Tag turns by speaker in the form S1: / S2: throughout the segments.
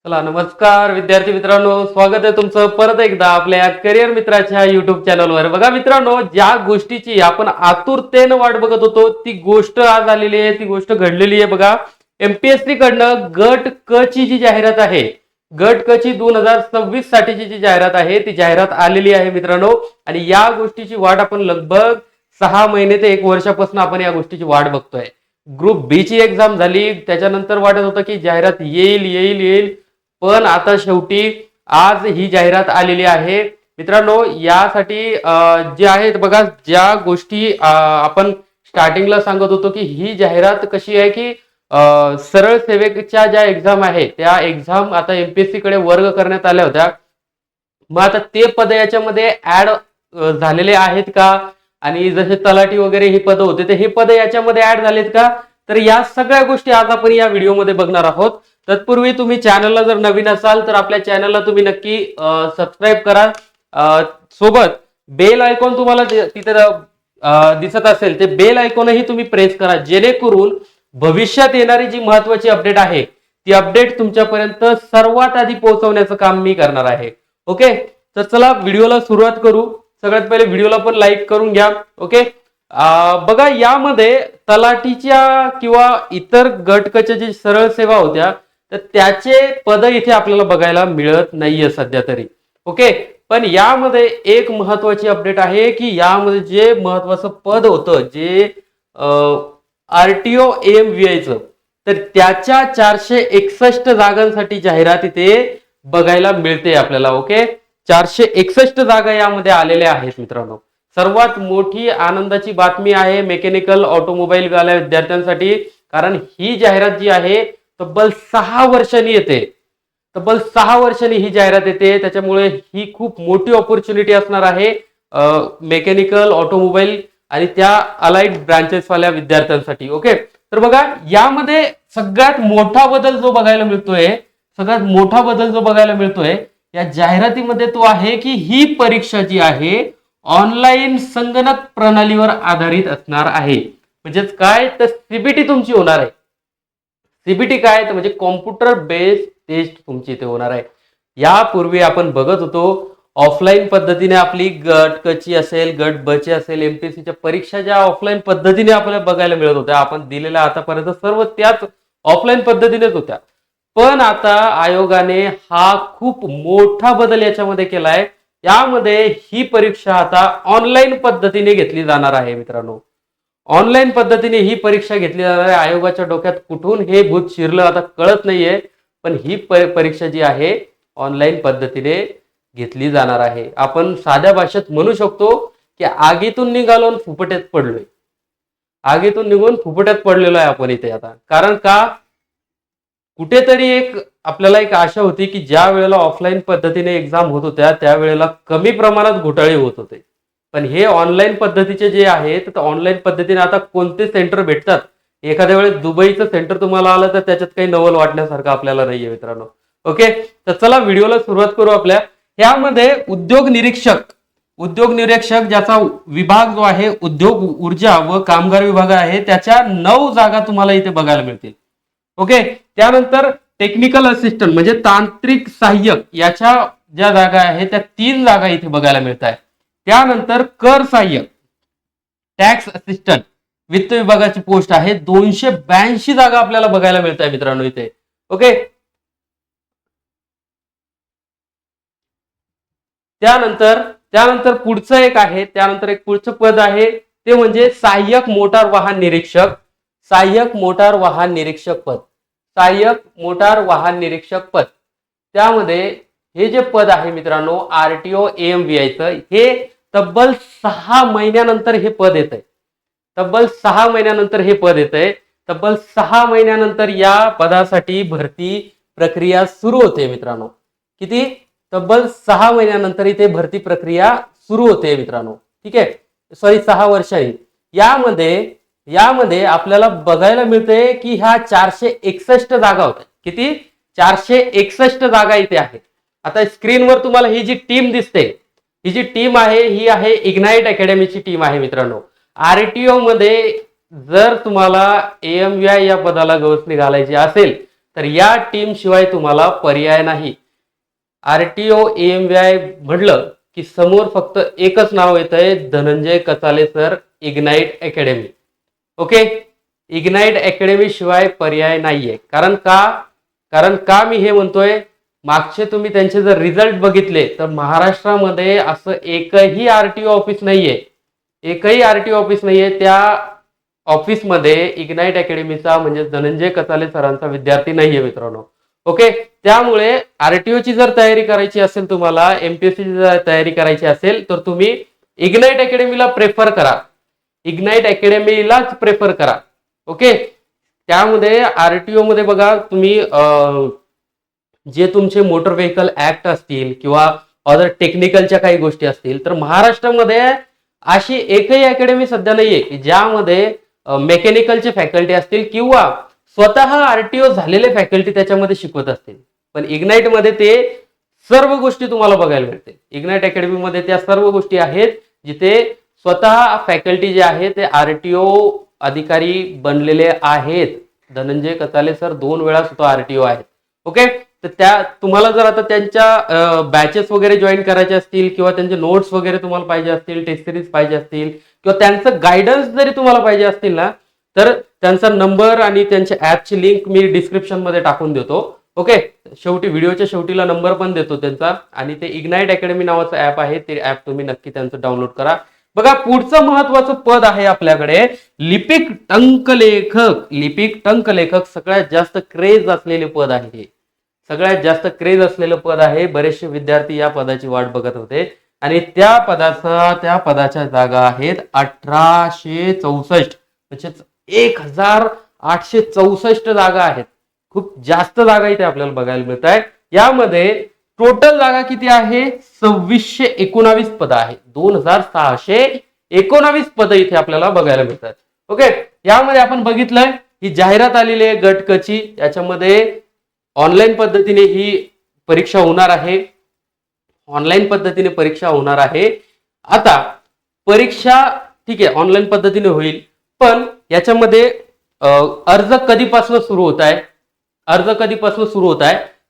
S1: चला नमस्कार विद्यार्थी मित्रांनो, स्वागत आहे तुमचं परत एकदा आपल्या करिअर मित्राच्या युट्यूब चॅनलवर। बघा मित्रांनो, ज्या गोष्टीची आपण आतुरतेने वाट बघत होतो ती गोष्ट आज आलेली आहे, ती गोष्ट घडलेली आहे। बघा, एमपीएससी कडनं गट क ची जी जाहिरात आहे, गट क ची 2026 साठीची जी जाहिरात आहे ती जाहिरात आलेली आहे मित्रांनो। आणि या गोष्टीची वाट आपण लगभग 6 महिने ते 1 वर्षापासून आपण या गोष्टीची वाट बघतोय। ग्रुप बी ची एक्झाम झाली, त्याच्यानंतर वाटत होतं की जाहिरात येईल येईल येईल, पण आता शेवटी आज ही जाहिरात आलेली आहे मित्रांनो। यासाठी जे आहेत बघा, ज्या गोष्टी आपण स्टार्टिंगला सांगत होतो की ही जाहिरात कशी आहे की सरळ सेवेच्या ज्या एक्झाम आहे त्या एक्झाम आता एमपीएससी कडे वर्ग करण्यात आल्या होत्या। मग आता ते पद याच्यामध्ये ऍड झालेले आहेत का, आणि जसे तलाठी वगैरे ही पद होते ते हे पद याच्यामध्ये ऍड झालेत का, तर या सगळ्या गोष्टी आज आपण या व्हिडिओमध्ये बघणार आहोत। तत्पूर्वी तुम्ही चॅनलला जर नवीन असाल तर आपल्या चॅनलला तुम्ही नक्की सबस्क्राईब करा। सोबत बेल आयकॉन तुम्हाला तिथे दिसत असेल ते बेल आयकॉनही तुम्ही प्रेस करा, जेणेकरून भविष्यात येणारी जी महत्त्वाची अपडेट आहे ती अपडेट तुमच्यापर्यंत सर्वात आधी पोहोचवण्याचं काम मी करणार आहे। ओके, तर चला व्हिडिओला सुरुवात करू। सगळ्यात पहिले व्हिडिओला पण लाईक करून घ्या। ओके, बघा, यामध्ये तलाठीच्या किंवा इतर गटकच्या जी सरळ सेवा होत्या तर त्याचे पद इथे आपल्याला बघायला मिळत नाहीये सध्या तरी। ओके, पण यामध्ये एक महत्वाची अपडेट आहे की यामध्ये जे महत्वाचं पद होतं जे आरटीओ एएमव्हीआयचं, तर त्याच्या 461 जागांसाठी जाहिरात इथे बघायला मिळते आपल्याला। ओके, 461 जागा यामध्ये आलेल्या आहेत मित्रांनो। सर्वात मोठी आनंदाची बातमी आहे मेकॅनिकल ऑटोमोबाईल वाल्या विद्यार्थ्यांसाठी, कारण ही जाहिरात जी आहे तब्बल 6 वर्षांनी येते, तब्बल 6 वर्षांनी ही जाहिरात येते। त्याच्यामुळे ही खूप मोठी ऑपॉर्च्युनिटी असणार आहे मेकॅनिकल ऑटोमोबाईल आणि त्या अलाइड ब्रांचेस वाल्या विद्यार्थ्यांसाठी। ओके, तर बघा, यामध्ये सगळ्यात मोठा बदल जो बघायला मिळतोय, सगळ्यात मोठा बदल जो बघायला मिळतोय या जाहिरातीमध्ये तो आहे की ही परीक्षा जी आहे ऑनलाईन संगणक प्रणालीवर आधारित असणार आहे। म्हणजेच काय, तर सीबीटी तुमची होणार आहे। सीबीटी काय, तर म्हणजे कॉम्प्युटर बेस्ड टेस्ट तुमची इथे होणार आहे। यापूर्वी आपण बघत होतो ऑफलाईन पद्धतीने आपली गट क ची असेल, गट ब ची असेल, एमपीएससीच्या परीक्षा ज्या ऑफलाईन पद्धतीने आपल्याला बघायला मिळत होत्या, आपण दिलेल्या आतापर्यंत सर्व त्याच ऑफलाईन पद्धतीनेच होत्या। पण आता आयोगाने हा खूप मोठा बदल याच्यामध्ये केलाय। यामध्ये ही परीक्षा आता ऑनलाईन पद्धतीने घेतली जाणार आहे मित्रांनो। ऑनलाईन पद्धतीने ही परीक्षा घेतली जाणार आहे। आयोगाच्या डोक्यात कुठून हे भूत शिरलं आता कळत नाहीये, पण ही परीक्षा जी आहे ऑनलाईन पद्धतीने घेतली जाणार आहे। आपण साध्या भाषेत म्हणू शकतो की आगीतून निघालो आणि फुफट्यात पडलोय, आगीतून निघून फुफट्यात पडलेलो आहे आपण इथे आता। कारण का, कुठेतरी आपल्याला एक आशा होती की ज्या वेळेला ऑफलाईन पद्धतीने एक्झाम होत होत्या त्यावेळेला कमी प्रमाणात घोटाळे होत होते, पण हे ऑनलाईन पद्धतीचे जे आहे तर ऑनलाईन पद्धतीने आता कोणते सेंटर भेटतात, एखाद्या वेळेस दुबईचं सेंटर तुम्हाला आलं तर त्याच्यात काही नवल वाटण्यासारखं आपल्याला नाहीये मित्रांनो। ओके, तर चला व्हिडिओला सुरुवात करू आपल्या। यामध्ये उद्योग निरीक्षक ज्याचा विभाग जो आहे उद्योग ऊर्जा व कामगार विभाग आहे, त्याच्या 9 जागा तुम्हाला इथे बघायला मिळतील। ओके, त्यानंतर टेक्निकल असिस्टंट म्हणजे तांत्रिक सहाय्यक याच्या ज्या जागा आहेत त्या 3 जागा इथे बघायला मिळत आहेत। त्यानंतर कर सहाय्यक, टॅक्स असिस्टंट, वित्त विभागाची पोस्ट आहे, 282 जागा आपल्याला बघायला मिळत आहे मित्रांनो इथे। ओके, त्यानंतर पुढचं एक आहे, त्यानंतर एक पुढचं पद आहे ते म्हणजे सहाय्यक मोटार वाहन निरीक्षक, सहाय्यक मोटार वाहन निरीक्षक पद, सहाय्यक मोटार वाहन निरीक्षक पद। त्यामध्ये हे जे पद आहे मित्रांनो आरटीओ एएमव्हीआयचं, हे तब्बल 6 महिन्यानंतर हे पद येत आहे, तब्बल 6 महिन्यानंतर हे पद येत आहे। तब्बल 6 महिन्यानंतर या पदासाठी भरती प्रक्रिया सुरू होते मित्रांनो। किती, तब्बल 6 महिन्यानंतर इथे भरती प्रक्रिया सुरू होते मित्रांनो। ठीक आहे, सॉरी 6 वर्षांनी। यामध्ये आपल्याला बघायला मिळते की ह्या 461 जागा होत्या। किती, 461 जागा इथे आहेत। आता स्क्रीनवर तुम्हाला ही जी टीम दिसते, ही जी टीम आहे ही आहे इग्नाइट अकॅडमीची टीम आहे मित्रांनो। आरटीओ मध्ये जर तुम्हाला एएमव्हीआय या पदाला गवसणी घालायची असेल तर या टीम शिवाय तुम्हाला पर्याय नाही. आरटीओ एएमव्हीआय म्हटलं की समोर फक्त एकच नाव येत आहे, Dhananjay Kachale sir, ignite academy. Okay, ignite academy शिवाय पर्याय नाहीये. कारण का मी हे म्हणतोय, मागचे तुम्ही त्यांचे जर रिझल्ट बघितले तर महाराष्ट्रामध्ये असं एकही आरटीओ ऑफिस नाहीये, त्या ऑफिसमध्ये इग्नाइट अकॅडमीचा म्हणजे धनंजय कचाले सरांचा विद्यार्थी नाहीये मित्रांनो. ओके, त्यामुळे आरटीओची जर तयारी करायची असेल, तुम्हाला एमपीएससीची जर तयारी करायची असेल तर तुम्ही इग्नाइट अकॅडमीला प्रेफर करा, इग्नाइट अकॅडमीलाच प्रेफर करा. ओके, त्यामध्ये आरटीओ मध्ये बघा तुम्ही जे तुमचे मोटर व्हेकल ऍक्ट असतील किंवा अदर टेक्निकलच्या काही गोष्टी असतील, तर महाराष्ट्रामध्ये अशी एकही अकॅडमी सध्या नाहीये की ज्यामध्ये मेकॅनिकलचे फॅकल्टी असतील किंवा स्वतः आरटीओ झालेले फॅकल्टी त्याच्यामध्ये शिकवत असतील. पण इग्नाइट मध्ये ते सर्व गोष्टी तुम्हाला बघायला मिळते. इग्नाइट अकॅडमी मध्ये त्या सर्व गोष्टी आहेत जिथे स्वतः फॅकल्टी जे आहे ते आरटीओ अधिकारी बनलेले आहेत. धनंजय कचाले सर 2 वेळा सुद्धा आरटीओ आहेत. ओके, तर त्या तुम्हाला जर आता त्यांच्या बॅचेस वगैरे जॉईन करायचे असतील किंवा त्यांचे नोट्स वगैरे तुम्हाला पाहिजे असतील, टेस्ट सिरीज पाहिजे असतील किंवा त्यांचं गायडन्स जरी तुम्हाला पाहिजे असतील ना, तर त्यांचा नंबर आणि त्यांच्या ऍपची लिंक मी डिस्क्रिप्शन मध्ये टाकून देतो. ओके, शेवटी व्हिडिओच्या शेवटीला नंबर पण देतो त्यांचा. आणि ते इग्नाइट अकॅडमी नावाचं ऍप आहे, ते ऍप तुम्ही नक्की त्यांचं डाउनलोड करा. बघा, पुढचं महत्वाचं पद आहे आपल्याकडे लिपिक टंकलेखक. लिपिक टंकलेखक सगळ्यात जास्त क्रेज असलेले पद आहे हे, सगळ्यात जास्त क्रेज असलेलं पद आहे. बरेचसे विद्यार्थी या पदाची वाट बघत होते आणि त्या पदाच्या जागा आहेत 1864, म्हणजे 1864 जागा आहेत. खूप जास्त जागा इथे आपल्याला बघायला मिळत आहे. यामध्ये टोटल जागा किती आहे? 2619 पद आहे. 2619 पद इथे आपल्याला बघायला मिळतात. ओके, यामध्ये आपण बघितलंय ही जाहिरात आलेली आहे गट क ची. याच्यामध्ये ऑनलाईन पद्धतीने ही परीक्षा होणार आहे, ऑनलाईन पद्धतीने परीक्षा होणार आहे. आता परीक्षा ठीक आहे ऑनलाईन पद्धतीने होईल, पण याच्यामध्ये अर्ज कधीपासून सुरू होत आहे?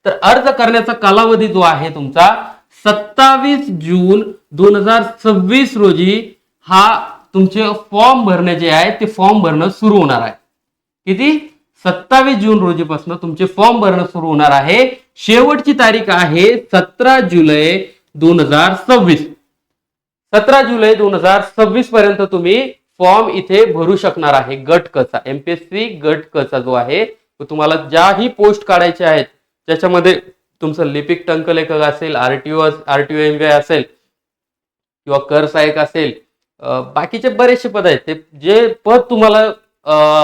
S1: तर अर्ज करण्याचा कालावधी जो आहे तुमचा 27 जून 2026 रोजी हा तुमचे फॉर्म भरणे जे आहे ते फॉर्म भरणं सुरू होणार आहे. किती? 27 जून रोजीपासून तुमचे फॉर्म भरणं सुरू होणार आहे. शेवटची तारीख आहे 17 जुलै 2026. 17 जुलै 2026 पर्यंत तुम्ही फॉर्म इथे भरू शकणार आहे. गट क चा, एमपीएससी गट क चा जो आहे तो तुम्हाला ज्याही पोस्ट काढायच्या आहेत त्याच्यामध्ये तुमचं लिपिक टंकलेखक असेल, आरटीओ एमव्हीआय असेल किंवा कर सहाय्यक असेल, बाकीचे बरेचसे पद आहेत. ते जे पद तुम्हाला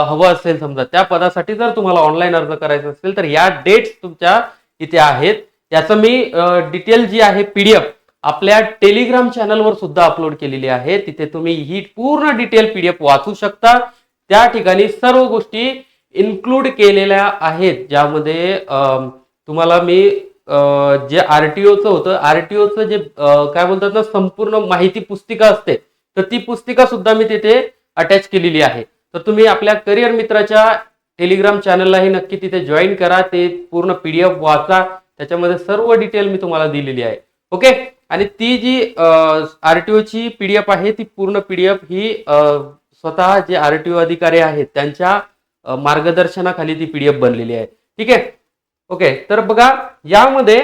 S1: हवं असेल समजा त्या पदासाठी जर तुम्हाला ऑनलाईन अर्ज करायचा असेल तर या डेट्स तुमच्या इथे आहेत. याचं मी डिटेल जी आहे पीडीएफ आपल्या टेलिग्राम चॅनलवर सुद्धा अपलोड केलेली आहे. तिथे तुम्ही ही पूर्ण डिटेल पीडीएफ वाचू शकता. त्या ठिकाणी सर्व गोष्टी इन्क्लूड केलेल्या आहेत, ज्यामध्ये तुम्हाला मी जे आरटीओचं होतं, आरटीओचं जे काय बोलतात ना संपूर्ण माहिती पुस्तिका असते, तर ती पुस्तिका सुद्धा मी तिथे अटॅच केलेली आहे. तर तुम्ही आपल्या करिअर मित्राच्या टेलिग्राम चॅनललाही नक्की तिथे जॉईन करा. ते पूर्ण पीडीएफ वाचा, त्याच्यामध्ये सर्व डिटेल मी तुम्हाला दिलेली आहे. ओके, आणि ती जी आरटीओची पीडीएफ आहे ती पूर्ण पीडीएफ ही स्वतः जे आरटीओ अधिकारी आहेत त्यांच्या मार्गदर्शनाखाली ती पीडीएफ बनलेली आहे. ठीक आहे. ओके, तर बघा यामध्ये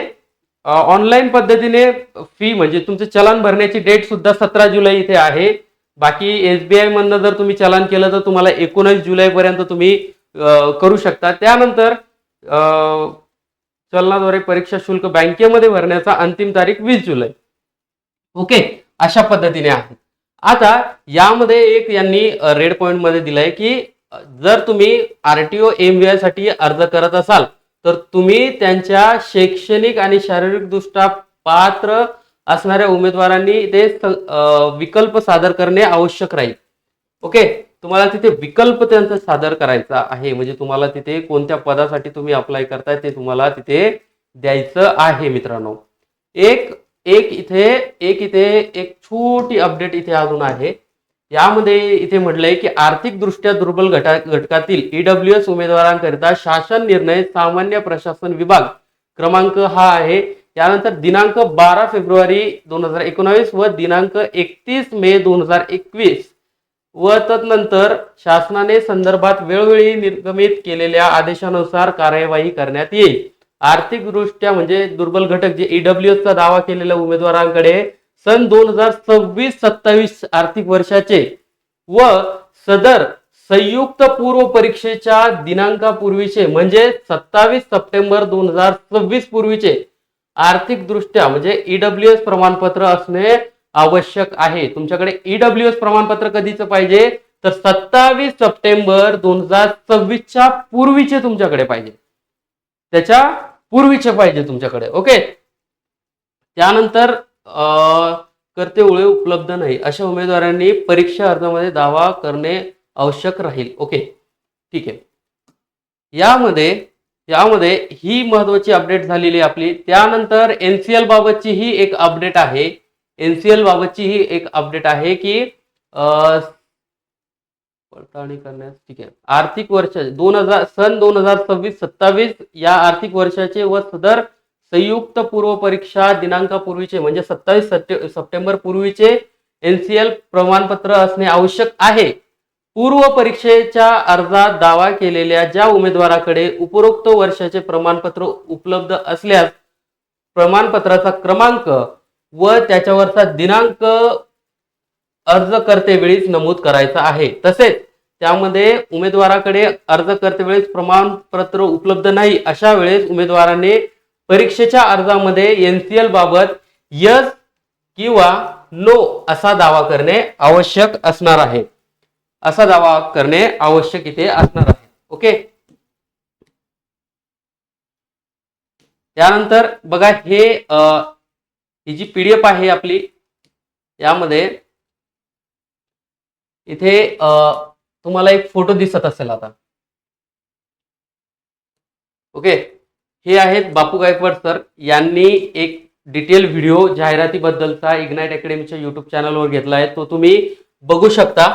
S1: ऑनलाईन पद्धतीने फी म्हणजे तुमचे चलन भरण्याची डेट सुद्धा 17 जुलै इथे आहे. बाकी एसबीआय मधनं जर तुम्ही चलन केलं तर तुम्हाला 19 जुलै पर्यंत तुम्ही करू शकता. त्यानंतर चलनाद्वारे परीक्षा शुल्क बँकेमध्ये भरण्याचा अंतिम तारीख 20 जुलै. ओके, अशा पद्धतीने आहे. आता यामध्ये एक यांनी रेड पॉइंट मध्ये दिलाय की जर तुम्ही आरटीओ एमव्हीआय साठी अर्ज करत असाल तर तुम्ही त्यांच्या शैक्षणिक आणि शारीरिक दृष्ट्या पात्र असणाऱ्या उमेदवारांनी ते विकल्प सादर करणे आवश्यक राहील. ओके, तुम्हाला तिथे विकल्प त्यांचा सादर करायचा आहे, म्हणजे तुम्हाला तिथे कोणत्या पदासाठी तुम्ही अप्लाय करताय ते तुम्हाला तिथे द्यायचं आहे मित्रांनो. एक छोटी अपडेट इथे अजून आहे. यामध्ये इथे म्हटलंय की आर्थिक दृष्ट्या दुर्बल घटकातील ईडब्ल्यूएस उमेदवारांकरिता शासन निर्णय सामान्य प्रशासन विभाग क्रमांक हा आहे. यानंतर दिनांक 12 फेब्रुवारी 2019 व दिनांक 31 मे 2021 व तदनंतर शासनाने संदर्भात वेळोवेळी निर्गमित केलेल्या आदेशानुसार कार्यवाही करण्यात येईल. आर्थिक दृष्ट्या म्हणजे दुर्बल घटक जे ईडब्ल्यूएस चा दावा केलेल्या उमेदवारांकडे सन 2026-27 आर्थिक वर्षाचे व सदर संयुक्त पूर्व परीक्षेच्या दिनांकापूर्वीचे म्हणजे 27 सप्टेंबर 2026 पूर्वीचे आर्थिक दृष्ट्या म्हणजे ईडब्ल्यूएस प्रमाणपत्र असणे आवश्यक आहे. तुमच्याकडे ईडब्ल्यूएस प्रमाणपत्र कधीच पाहिजे तर 27 सप्टेंबर 2026 च्या पूर्वीचे तुमच्याकडे पाहिजे, त्याच्या पूर्वीचे पाहिजे तुमच्याकडे. ओके. त्यानंतर करते ओळे उपलब्ध नाही अशा उमेदवारांनी परीक्षा अर्जामध्ये दावा करणे आवश्यक राहील. ओके, ठीक आहे. यामध्ये ही महत्वाची अपडेट झालेली आपली. त्यानंतर एनसीएल बाबतची ही एक अपडेट आहे. एनसीएल बाबतची ही एक अपडेट आहे की पडताळणी करण्यास ठीक आहे आर्थिक वर्ष सन 2026-27 या आर्थिक वर्षाचे व सदर संयुक्त पूर्व परीक्षा दिनांकापूर्वीचे म्हणजे 27 सप्टेंबर पूर्वीचे एनसीएल प्रमाणपत्र असणे आवश्यक आहे. पूर्व परीक्षेच्या अर्जात दावा केलेल्या ज्या उमेदवाराकडे उपरोक्त वर्षाचे प्रमाणपत्र उपलब्ध असल्यास प्रमाणपत्राचा क्रमांक व त्याच्यावरचा दिनांक अर्ज करतेवेळीच नमूद करायचा आहे. तसेच त्यामध्ये उमेदवाराकडे अर्ज करतेवेळीच प्रमाणपत्र उपलब्ध नाही अशा वेळेस उमेदवाराने परीक्षेच्या अर्जामध्ये एनसीएल बाबत यस किंवा नो असा दावा करणे आवश्यक असणार आहे. असा दावा करणे आवश्यक इथे असणार आहे. ओके. त्यानंतर बघा ही जी पीडीएफ आहे आपली यामध्ये इथे तुम्हाला एक फोटो दिसत असेल आता. ओके. हे आहेत बापू गायकवाड सर यांनी एक डिटेल व्हिडिओ जाहिरातीबद्दलचा इग्नाइट अकॅडमीच्या युट्यूब चॅनलवर घेतला आहे, तो तुम्ही बघू शकता.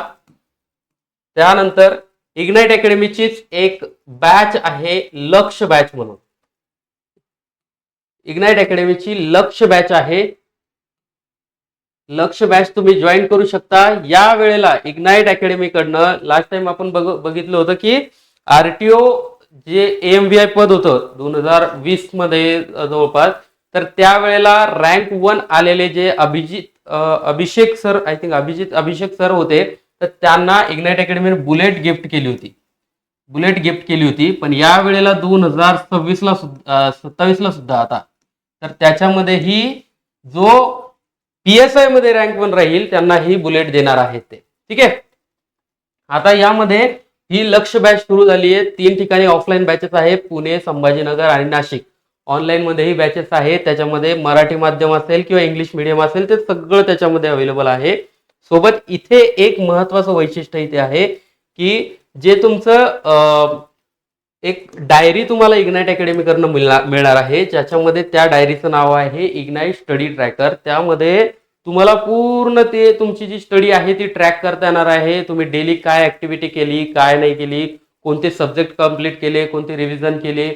S1: त्यानंतर इग्नाइट अकॅडमीचीच एक बॅच आहे लक्ष बॅच म्हणून. इग्नाइट अकॅडमीची लक्ष बॅच आहे. लक्ष बॅच तुम्ही जॉईन करू शकता. या वेळेला इग्नाइट अकॅडमी कडनं लास्ट टाइम आपण बघितलं होतं की आरटीओ जे एएमव्हीआय पद होतं 2020 मध्ये जवळपास, तर त्यावेळेला रँक 1 आलेले जे अभिषेक सर अभिषेक सर होते, तर त्यांना इग्नाइट अकॅडमीने बुलेट गिफ्ट केली होती. पण या वेळेला 2026 ला 27 ला सुद्धा आता तर त्याच्यामध्ये ही जो पीएसआय मध्ये रँक 1 राहील त्यांना ही बुलेट देणार आहेत ते. ठीक आहे. आता यामध्ये ही लक्ष बॅच सुरू झाली आहे. 3 ठिकाणी ऑफलाईन बॅचेस आहे, पुणे, संभाजीनगर आणि नाशिक. ऑनलाईन मध्येही बॅचेस आहेत. त्याच्यामध्ये मराठी माध्यम असेल किंवा इंग्लिश मीडियम असेल ते सगळं त्याच्यामध्ये अवेलेबल आहे. सोबत इथे एक महत्वाचं वैशिष्ट्य इथे आहे की जे तुमचं एक डायरी तुम्हाला इग्नाइट अकॅडमी कडनं मिळणार आहे, ज्याच्यामध्ये त्या डायरीचं नाव आहे इग्नाइट स्टडी ट्रॅकर. त्यामध्ये तुम्हाला पूर्ण ते तुमची जी स्टडी आहे ती ट्रॅक करता येणार आहे. तुम्ही डेली काय ऍक्टिव्हिटी केली, काय नाही केली, कोणते सब्जेक्ट कंप्लीट केले, कोणते रिव्हिजन केले,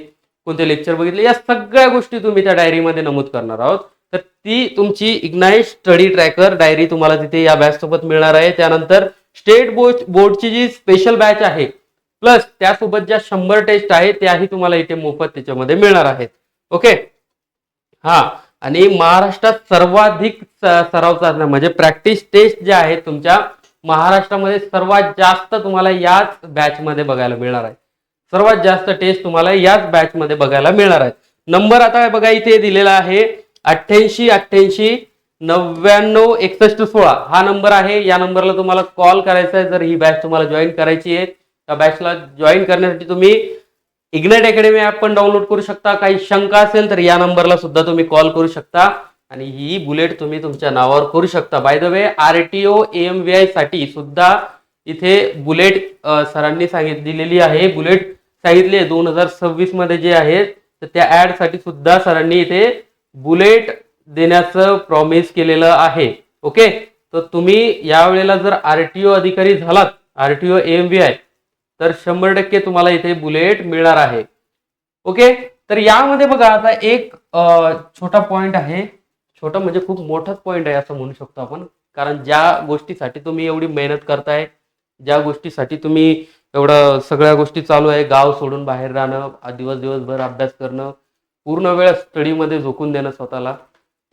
S1: कोणते लेक्चर बघितले, या सगळ्या गोष्टी तुम्ही त्या डायरीमध्ये नमूद करणार आहोत. तर ती तुमची इग्नाइट स्टडी ट्रॅकर डायरी तुम्हाला तिथे या बॅच सोबत मिळणार आहे. त्यानंतर स्टेट बोर्डची जी स्पेशल बॅच आहे प्लस त्यासोबत ज्या 100 टेस्ट आहेत त्याही तुम्हाला इथे मोफत त्याच्यामध्ये मिळणार आहेत. ओके. हा, आणि महाराष्ट्रात सर्वाधिक सराव चाचण्या म्हणजे प्रॅक्टिस टेस्ट ज्या आहेत तुमच्या महाराष्ट्रामध्ये सर्वात जास्त तुम्हाला याच बॅच मध्ये बघायला मिळणार आहे. सर्वात जास्त टेस्ट तुम्हाला याच बॅच मध्ये बघायला मिळणार आहेत. नंबर आता बघा इथे दिलेला आहे 88 88 99 61 16 हा नंबर आहे. या नंबरला तुम्हाला कॉल करायचा आहे जर ही बॅच तुम्हाला जॉईन करायची आहे. त्या बॅचला जॉईन करण्यासाठी तुम्ही इग्नाइट अकॅडमी ऍप पण डाउनलोड करू शकता. काही शंका असेल तर या नंबरला सुद्धा तुम्ही कॉल करू शकता आणि ही बुलेट तुम्ही तुमच्या नावावर करू शकता. बाय द वे आरटीओ एएमव्हीआय साठी सुद्धा इथे बुलेट सरांनी सांगितलेली आहे. बुलेट सांगितले 2026 मध्ये जे आहे तर त्या ऍड साठी सुद्धा सरांनी इथे बुलेट देण्याचं प्रॉमिस केलेलं आहे. ओके. तर तुम्ही यावेळेला जर आरटीओ अधिकारी झालात, आरटीओ एएमव्हीआय, तर 100% तुम्हाला इथे बुलेट मिळणार आहे. ओके, तर यामध्ये बघा आता एक छोटा पॉइंट आहे, छोटा म्हणजे खूप मोठाच पॉइंट आहे असं म्हणू शकतो आपण. कारण ज्या गोष्टीसाठी तुम्ही एवढी मेहनत करताय, ज्या गोष्टीसाठी तुम्ही एवढं सगळ्या गोष्टी चालू आहे, गाव सोडून बाहेर राहणं, दिवसभर अभ्यास करणं, पूर्ण वेळ स्टडीमध्ये झोकून देणं स्वतःला,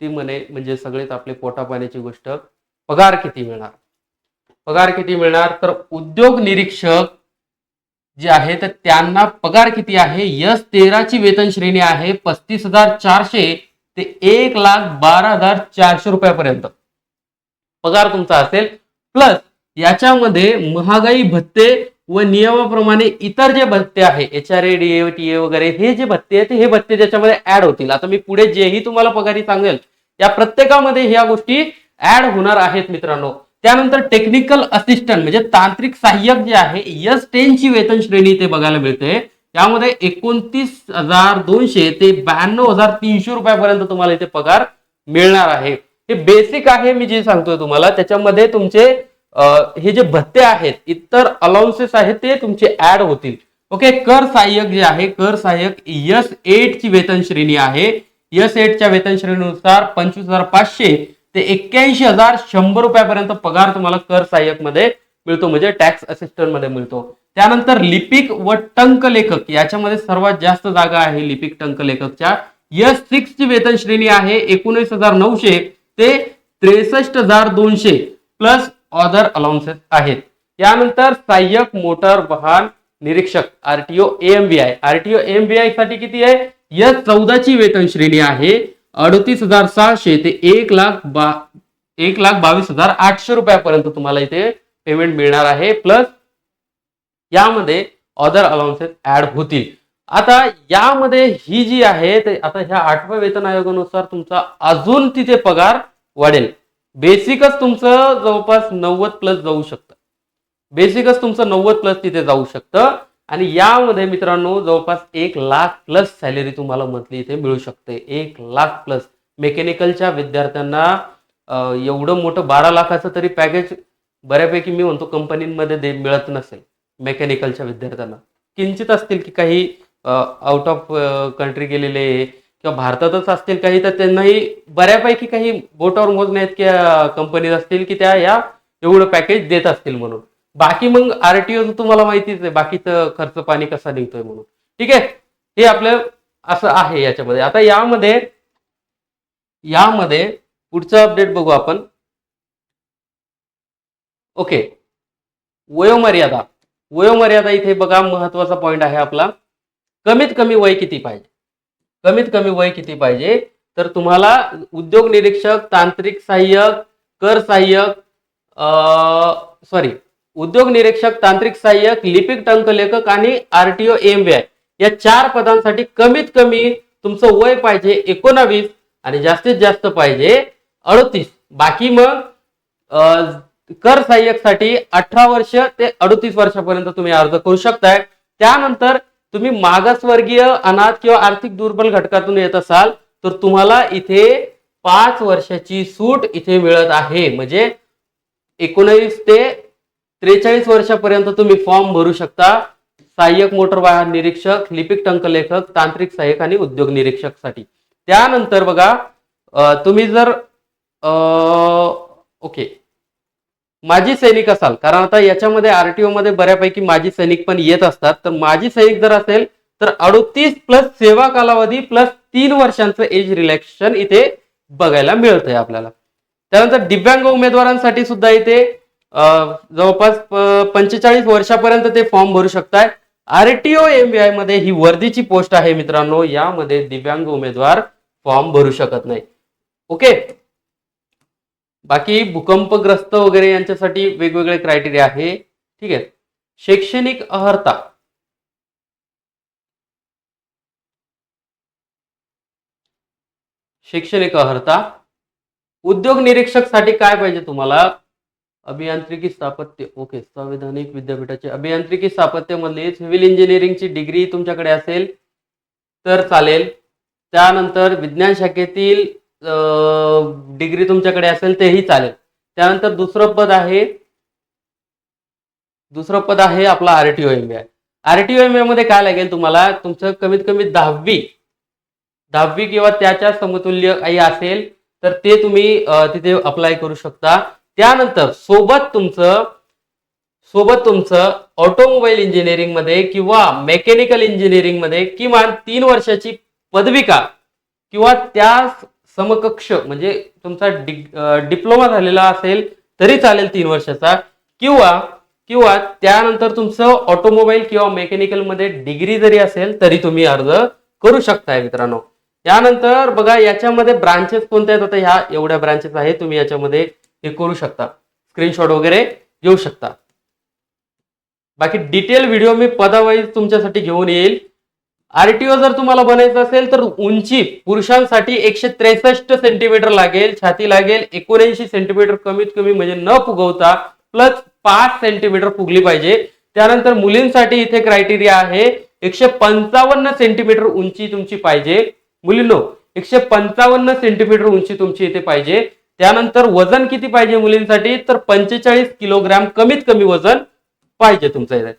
S1: ती म्हणजे सगळेच आपले पोटा पाण्याची गोष्ट. पगार किती मिळणार? पगार किती मिळणार? तर उद्योग निरीक्षक जे आहे तर त्यांना पगार किती आहे? S13 ची वेतन श्रेणी आहे 35,400 ते 1,12,400 रुपयापर्यंत पगार तुमचा असेल. प्लस याच्यामध्ये महागाई भत्ते व नियमाप्रमाणे इतर जे भत्ते आहे, HRA, DA, TA वगैरे, हे जे भत्ते आहेत हे भत्ते त्याच्यामध्ये ऍड होतील. आता मी पुढे जेही तुम्हाला पगारी सांगेल या प्रत्येकामध्ये ह्या गोष्टी ऍड होणार आहेत मित्रांनो. त्यानंतर टेक्निकल असिस्टंट म्हणजे तांत्रिक सहाय्यक जे आहे, S10 ची वेतन श्रेणी ते बघायला मिळते. यामध्ये 29,200 ते 92,300 रुपयापर्यंत तुम्हाला इथे पगार मिळणार आहे. हे बेसिक आहे मी जे सांगतोय तुम्हाला. त्याच्यामध्ये तुमचे हे जे भत्ते आहेत, इतर अलाउन्सेस आहेत ते तुमचे ऍड होतील. ओके, कर सहाय्यक जे आहे, कर सहाय्यक S8 ची वेतन श्रेणी आहे. S8 च्या वेतन श्रेणीनुसार 25,500 ते 81,100 रुपयापर्यंत पगार तुम्हाला कर सहाय्यक मध्ये मिळतो, म्हणजे टॅक्स असिस्टंट मध्ये मिळतो. त्यानंतर लिपिक व टंक लेखक, याच्यामध्ये सर्वात जास्त जागा आहे लिपिक टंक लेखकच्या. S6 ची वेतन श्रेणी आहे 19,900 ते 63,200 प्लस अदर अलाउन्सेस आहेत. यानंतर सहाय्यक मोटर वाहन निरीक्षक आरटीओ एएमव्हीआय, आरटीओ एएमव्हीआय साठी किती आहे? S14 ची वेतन श्रेणी आहे 38,600 ते 1,22,800 रुपयापर्यंत तुम्हाला इथे पेमेंट मिळणार आहे. प्लस यामध्ये अदर अलाउन्सेस ऍड होतील. आता यामध्ये ही जी आहे ते आता ह्या 8व्या वेतन आयोगानुसार तुमचा अजून तिथे पगार वाढेल. बेसिकच तुमचं जवळपास 90 प्लस जाऊ शकतं, बेसिकच तुमचं 90 प्लस तिथे जाऊ शकतं. आणि यामध्ये मित्रांनो जवळपास 1,00,000 प्लस सॅलरी तुम्हाला मंथली इथे मिळू शकते. 1,00,000 प्लस. मेकॅनिकलच्या विद्यार्थ्यांना एवढं मोठं 12 लाखाचं तरी पॅकेज बऱ्यापैकी मी म्हणतो कंपनीमध्ये मिळत नसेल. मेकॅनिकलच्या विद्यार्थ्यांना किंचित असतील की काही आउट ऑफ कंट्री गेलेले किंवा भारतातच असतील काही, तर त्यांनाही बऱ्यापैकी काही बोटावर मोजण्यात की कंपनीज असतील की त्या या एवढं पॅकेज देत असतील म्हणून. बाकी मग आरटीओ तुम्हाला माहितीच आहे, बाकीचं खर्च पाणी कसा निघतोय म्हणून. ठीक आहे, हे आपलं असं आहे याच्यामध्ये. आता यामध्ये पुढचं अपडेट बघू आपण. ओके, वयोमर्यादा. वयोमर्यादा इथे बघा महत्वाचा पॉइंट आहे आपला. कमीत कमी वय किती पाहिजे? कमीत कमी वय किती पाहिजे? तर तुम्हाला उद्योग निरीक्षक, तांत्रिक सहाय्यक, कर सहाय्यक, उद्योग निरीक्षक, तांत्रिक सहाय्यक, लिपिक टंक लेखक आणि आरटीओ एएमव्हीआय या 4 पदांसाठी कमीत कमी तुमचं वय पाहिजे 19 आणि जास्तीत जास्त पाहिजे 38. बाकी मग कर सहाय्यक साठी 18 वर्ष ते 38 वर्षापर्यंत तुम्ही अर्ज करू शकताय. त्यानंतर तुम्ही मागासवर्गीय, अनाथ किंवा आर्थिक दुर्बल घटकातून येत असाल तर तुम्हाला इथे 5 वर्षाची सूट इथे मिळत आहे. म्हणजे 19 ते 43 वर्षापर्यंत तुम्ही फॉर्म भरू शकता. सहाय्यक मोटर वाहन निरीक्षक, लिपिक टंक लेखक, तांत्रिक सहाय्यक आणि उद्योग निरीक्षक साठी. त्यानंतर बघा तुम्ही जर ओके माजी सैनिक असाल, कारण आता याच्यामध्ये आरटीओ मध्ये बऱ्यापैकी माजी सैनिक पण येत असतात, तर माजी सैनिक जर असेल तर 38 प्लस सेवा कालावधी प्लस 3 वर्षांचं एज रिलॅक्सेशन इथे बघायला मिळतंय आपल्याला. त्यानंतर दिव्यांग उमेदवारांसाठी सुद्धा इथे जवळपास 45 वर्षापर्यंत ते फॉर्म भरू शकताय. आरटीओ एमव्हीआय मध्ये ही वर्दीची पोस्ट आहे मित्रांनो, यामध्ये दिव्यांग उमेदवार फॉर्म भरू शकत नाही. ओके, बाकी भूकंपग्रस्त वगैरे यांच्यासाठी वेगवेगळे क्रायटेरिया आहे. ठीक आहे. शैक्षणिक अर्हता. शैक्षणिक अर्हता उद्योग निरीक्षक साठी काय पाहिजे तुम्हाला? अभियांत्रिकी स्थापत्य. ओके, संवैधानिक विद्यापीठाचे अभियांत्रिकी स्थापत्य मधली सिव्हिल इंजिनिअरिंगची डिग्री तुमच्याकडे असेल तर चालेल. त्यानंतर विज्ञान शाखेतील डिग्री तुमच्याकडे असेल तेही चालेल. त्यानंतर दुसरं पद आहे आपला आरटीओ एमबीआय. आरटीओ एमबीआय मध्ये काय लागेल तुम्हाला, तुमचं कमीत कमी 10वी किंवा त्याच्या समतुल्य काही असेल तर ते तुम्ही तिथे अप्लाय करू शकता. त्यानंतर सोबत तुमचं ऑटोमोबाईल इंजिनिअरिंग मध्ये किंवा मेकॅनिकल इंजिनिअरिंग मध्ये किमान 3 वर्षाची पदविका किंवा त्या समकक्ष म्हणजे तुमचा डिप्लोमा झालेला असेल तरी चालेल 3 वर्षाचा, किंवा त्यानंतर तुमचं ऑटोमोबाईल किंवा मेकॅनिकल मध्ये डिग्री जरी असेल तरी तुम्ही अर्ज करू शकताय मित्रांनो. यानंतर बघा याच्यामध्ये ब्रांचेस कोणत्या आहेत, आता ह्या एवढ्या ब्रांचेस आहेत, तुम्ही याच्यामध्ये हे करू शकता, स्क्रीनशॉट वगैरे घेऊ शकता. बाकी डिटेल व्हिडिओ मी पदावाईज तुमच्यासाठी घेऊन येईल. आरटीओ जर तुम्हाला बनायचं असेल तर उंची पुरुषांसाठी 163 सेंटीमीटर लागेल, छाती लागेल 79 सेंटीमीटर कमीत कमी म्हणजे न फुगवता, प्लस 5 सेंटीमीटर फुगली पाहिजे. त्यानंतर मुलींसाठी इथे क्रायटेरिया आहे 155 सेंटीमीटर उंची तुमची पाहिजे. मुलींनो 155 सेंटीमीटर उंची तुमची इथे पाहिजे. त्यानंतर वजन किती पाहिजे मुलींसाठी, तर 45 किलोग्राम कमीत कमी वजन पाहिजे तुमचं इथे.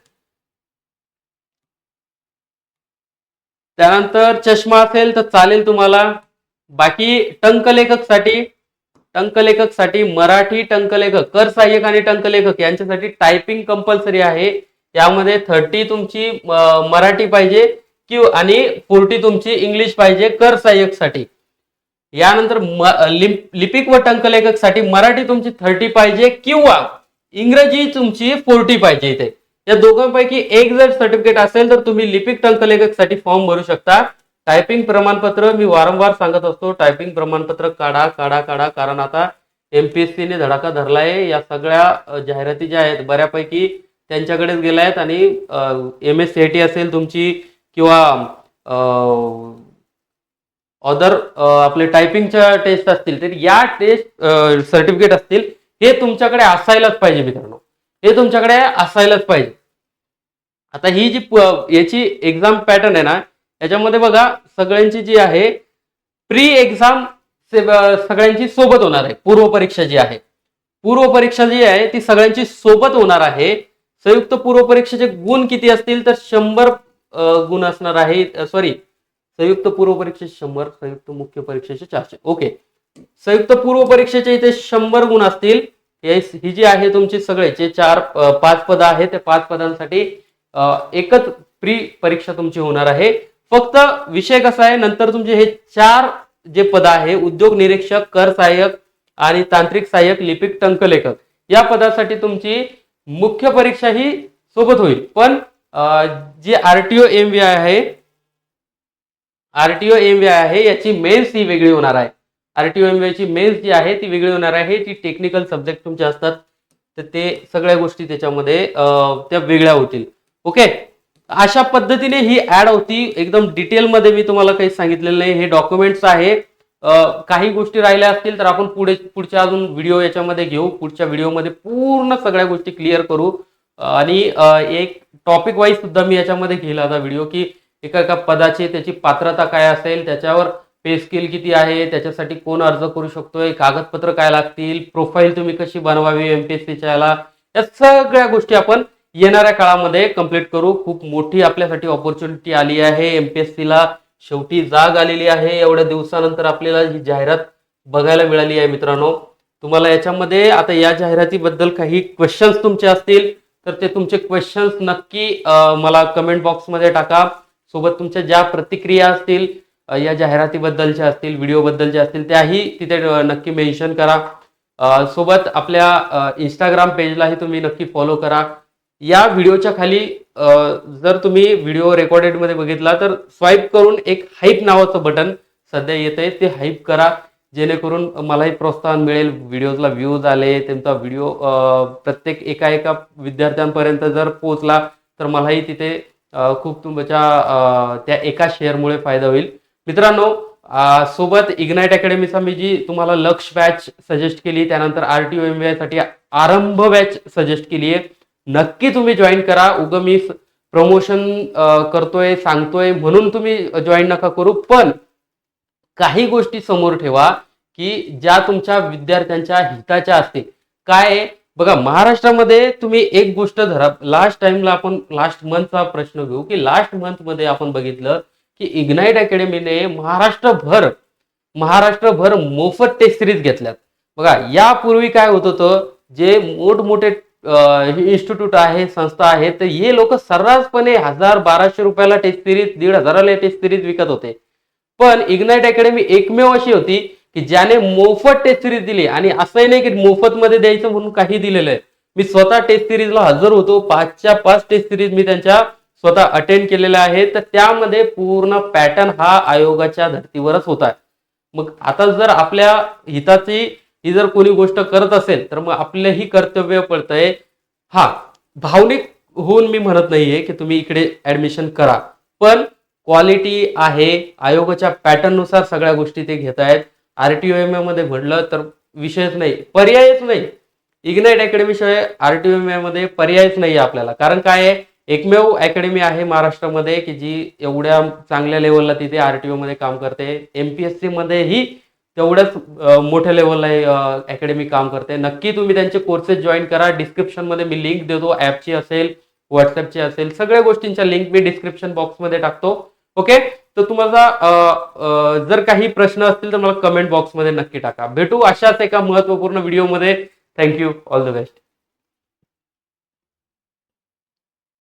S1: त्यानंतर चष्मा असेल तर चालेल तुम्हाला. बाकी टंकलेखक मराठी टंकलेखक, कर सहाय्यक आणि टंकलेखक यांच्यासाठी टायपिंग कंपल्सरी आहे. यामध्ये 30 तुमची मराठी पाहिजे आणि 40 तुमची इंग्लिश पाहिजे कर सहाय्यक साठी. यानंतर लिपिक व टंकलेखक साठी मराठी तुमची 30 पाहिजे किंवा इंग्रजी तुमची 40 पाहिजे. इथे या दोघांपैकी एक जर सर्टिफिकेट असेल तर तुम्ही लिपिक टंकलेखक साठी फॉर्म भरू शकता. टायपिंग प्रमाणपत्र मी वारंवार सांगत असतो, टायपिंग प्रमाणपत्र काढा, कारण आता एमपीएससी ने धडाका धरलाय. या सगळ्या जाहिराती ज्या आहेत बऱ्यापैकी त्यांच्याकडेच गेल्या आहेत आणि MSCIT असेल तुमची किंवा अदर आपले टायपिंगच्या टेस्ट असतील तर या टेस्ट सर्टिफिकेट असतील हे तुमच्याकडे असायलाच पाहिजे मित्रांनो, हे तुमच्याकडे असायलाच पाहिजे. आता ही जी याची एक्झाम पॅटर्न आहे ना, याच्यामध्ये बघा सगळ्यांची जी आहे प्री एक्झाम सगळ्यांची सोबत होणार आहे. पूर्व परीक्षा जी आहे ती सगळ्यांची सोबत होणार आहे. संयुक्त पूर्व परीक्षेचे गुण किती असतील तर 100 गुण असणार आहे. संयुक्त पूर्व परीक्षेचे 100, संयुक्त मुख्य परीक्षेचे 400. ओके, संयुक्त पूर्व परीक्षेचे इथे 100 गुण असतील. ही जी आहे तुमची सगळ्याचे 5 पद आहेत, त्या 5 पदांसाठी एकच प्री परीक्षा तुमची होणार आहे. फक्त विषय कसा आहे, नंतर तुमचे हे 4 जे पद आहे उद्योग निरीक्षक, कर सहाय्यक आणि तांत्रिक सहाय्यक, लिपिक, टंकलेखक या पदासाठी तुमची मुख्य परीक्षा ही सोबत होईल. पण जी आरटीओ एमबीआय आहे याची मेन्स ही वेगळी होणार आहे. आरटीओ एमबीआय ची मेन्स जी आहे ती वेगळी होणार आहे. ती टेक्निकल सब्जेक्ट तुमचे असतात तर ते सगळ्या गोष्टी त्याच्यामध्ये त्या वेगळ्या होतील. ओके, अशा पद्धतीने ही ऍड होती. एकदम डिटेल मध्ये मी तुम्हाला काही सांगितलेलं नाही. हे डॉक्युमेंट्स आहे. काही गोष्टी राहिल्या असतील तर आपण पुढच्या अजून व्हिडिओ याच्यामध्ये घेऊ. पुढच्या व्हिडिओमध्ये पूर्ण सगळ्या गोष्टी क्लिअर करू आणि एक टॉपिक वाईज सुद्धा मी याच्यामध्ये घेईल आता व्हिडिओ की एका पदाची त्याची पात्रता काय असेल, त्याच्यावर पे स्किल किती आहे, त्याच्यासाठी कोण अर्ज करू शकतोय, कागदपत्र काय लागतील, प्रोफाईल तुम्ही कशी बनवावी एमपीएससीच्या याला, या सगळ्या गोष्टी आपण येणाऱ्या काळामध्ये कंप्लीट करू. खूप मोठी आपल्यासाठी ऑपॉर्च्युनिटी आली आहे. एमपीएससीला शेवटी जाग आलेली आहे. एवढ्या दिवसानंतर आपल्याला ही जाहिरात बघायला मिळाली आहे मित्रांनो. तुम्हाला याच्यामध्ये आता या जाहिरातीबद्दल काही क्वेश्चन्स तुमचे असतील तर ते तुमचे क्वेश्चन्स नक्की मला कमेंट बॉक्समध्ये टाका. सोबत तुमच्या ज्या प्रतिक्रिया असतील या जाहिरातीबद्दलच्या असतील, व्हिडिओबद्दलच्या असतील त्याही तिथे नक्की मेन्शन करा. सोबत आपल्या इंस्टाग्राम पेजलाही तुम्ही नक्की फॉलो करा. या व्हिडिओच्या खाली जर तुम्ही व्हिडिओ रेकॉर्डेड मध्ये बघितला तर स्वाईप करून एक हाईप नावाचं बटन सध्या येत आहे, ते हाईप करा जेणेकरून मलाही प्रोत्साहन मिळेल. व्हिडिओजला व्ह्यूज आले, त्यांचा व्हिडिओ प्रत्येक एका विद्यार्थ्यांपर्यंत जर पोहोचला तर मलाही तिथे खूप तुमच्या त्या एका शेअरमुळे फायदा होईल. मित्रांनो, सोबत इग्नाइट अकॅडमीचा मी जी तुम्हाला लक्ष बॅच सजेस्ट केली, त्यानंतर आरटीओ एमबीआय साठी आरंभ बॅच सजेस्ट केली आहे, नक्की तुम्ही जॉईन करा. उगं मी प्रमोशन करतोय सांगतोय म्हणून तुम्ही जॉईन नका करू, पण काही गोष्टी समोर ठेवा की ज्या तुमच्या विद्यार्थ्यांच्या हिताच्या असतील. काय आहे? बघा महाराष्ट्रामध्ये तुम्ही एक गोष्ट धरा, लास्ट टाइमला आपण लास्ट मंथचा प्रश्न घेऊ की लास्ट मंथ मध्ये आपण बघितलं की इग्नाइट अकॅडमीने महाराष्ट्रभर मोफत टेस्ट सिरीज घेतल्यात. बघा यापूर्वी काय होत होतं, जे मोठमोठे इन्स्टिट्यूट आहे, संस्था आहेत, तर हे लोक सर्रासपणे 1000-1200 रुपयाला टेस्ट सिरीज, 1500ला टेस्ट सिरीज विकत होते. पण इग्नाइट अकॅडमी एकमेव अशी होती की ज्याने मोफत टेस्ट सिरीज दिली. आणि असंही नाही की मोफत मध्ये द्यायचं म्हणून काही दिलेलं आहे. मी स्वतः टेस्ट सिरीजला हजर होतो, 5च्या 5 टेस्ट सिरीज मी त्यांच्या स्वतः अटेंड केलेल्या आहेत. तर त्यामध्ये पूर्ण पॅटर्न हा आयोगाच्या धर्तीवरच होता. मग आता जर आपल्या हिताची ही जर कोणी गोष्ट करत असेल तर मग आपलंही कर्तव्य पडतंय. हा, भावनिक होऊन मी म्हणत नाहीये की तुम्ही इकडे ऍडमिशन करा, पण क्वालिटी आहे, आयोगाच्या पॅटर्न नुसार सगळ्या गोष्टी ते घेत आहेत. आरटीओएम मध्ये म्हणलं तर विषयच नाही, पर्यायच नाही. इग्नाइट अकॅडमी शिवाय आरटीओएम मध्ये पर्यायच नाही आपल्याला. कारण काय आहे, एकमेव अकॅडमी आहे महाराष्ट्रामध्ये की जी एवढ्या चांगल्या लेवलला तिथे आरटीओ मध्ये काम करते. एमपीएससी मध्येही तेवढ्याच मोठ्या लेवलला अकॅडमी काम करते. नक्की तुम्ही त्यांचे कोर्सेस जॉईन करा. डिस्क्रिप्शन मध्ये मी लिंक देतो, ऍपची असेल, व्हॉट्सअपची असेल, सगळ्या गोष्टींच्या लिंक मी डिस्क्रिप्शन बॉक्समध्ये टाकतो. ओके, तर तुम्हाला जर काही प्रश्न असतील तर मला कमेंट बॉक्समध्ये नक्की टाका. भेटू अशाच एका महत्वपूर्ण व्हिडिओमध्ये. Thank you, all the best.